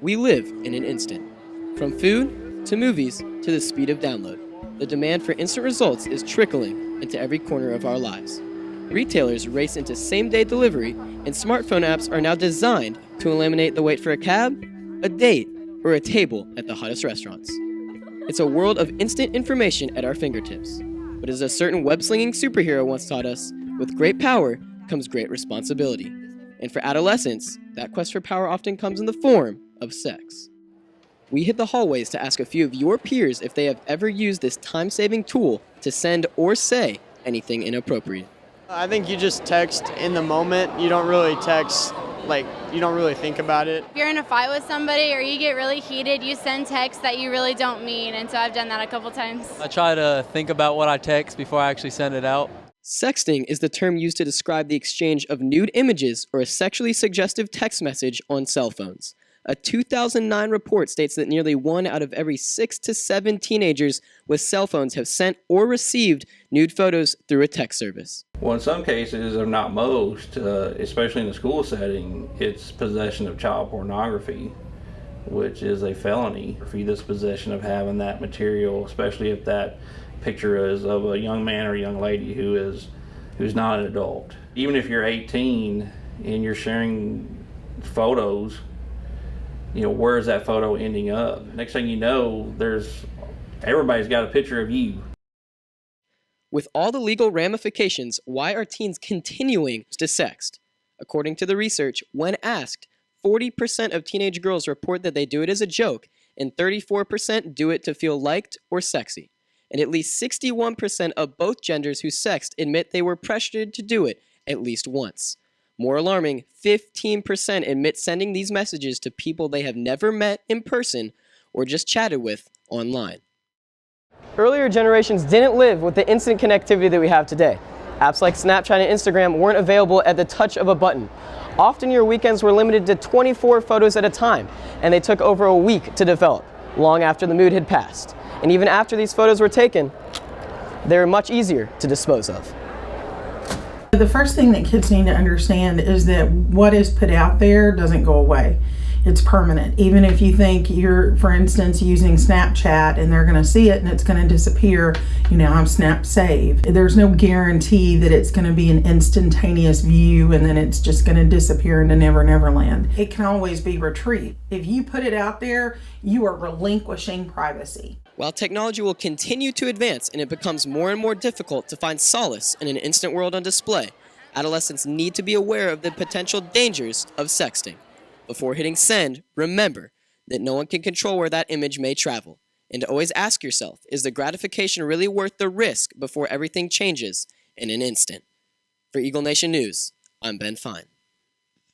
We live in an instant. From food to movies to the speed of download, the demand for instant results is trickling into every corner of our lives. Retailers race into same-day delivery, and smartphone apps are now designed to eliminate the wait for a cab, a date, or a table at the hottest restaurants. It's a world of instant information at our fingertips. But as a certain web-slinging superhero once taught us, with great power comes great responsibility. And for adolescents, that quest for power often comes in the form of sex. We hit the hallways to ask a few of your peers if they have ever used this time-saving tool to send or say anything inappropriate. I think you just text in the moment. You don't really text, you don't really think about it. If you're in a fight with somebody or you get really heated, you send texts that you really don't mean, and so I've done that a couple times. I try to think about what I text before I actually send it out. Sexting is the term used to describe the exchange of nude images or a sexually suggestive text message on cell phones. A 2009 report states that nearly 1 out of every 6 to 7 teenagers with cell phones have sent or received nude photos through a text service. Well, in some cases, or not most, especially in the school setting, it's possession of child pornography, which is a felony. This possession of having that material, especially if that picture is of a young man or young lady who's not an adult. Even if you're 18 and you're sharing photos, where is that photo ending up? Next thing you know, everybody's got a picture of you. With all the legal ramifications, why are teens continuing to sext? According to the research, when asked, 40% of teenage girls report that they do it as a joke, and 34% do it to feel liked or sexy. And at least 61% of both genders who sext admit they were pressured to do it at least once. More alarming, 15% admit sending these messages to people they have never met in person or just chatted with online. Earlier generations didn't live with the instant connectivity that we have today. Apps like Snapchat and Instagram weren't available at the touch of a button. Often your weekends were limited to 24 photos at a time, and they took over a week to develop, long after the mood had passed. And even after these photos were taken, they were much easier to dispose of. The first thing that kids need to understand is that what is put out there doesn't go away. It's permanent. Even if you think you're, for instance, using Snapchat and they're going to see it and it's going to disappear, have Snap Save. There's no guarantee that it's going to be an instantaneous view and then it's just going to disappear into Never Never Land. It can always be retrieved. If you put it out there, you are relinquishing privacy. While technology will continue to advance and it becomes more and more difficult to find solace in an instant world on display, adolescents need to be aware of the potential dangers of sexting. Before hitting send, remember that no one can control where that image may travel. And always ask yourself, is the gratification really worth the risk before everything changes in an instant? For Eagle Nation News, I'm Ben Fine.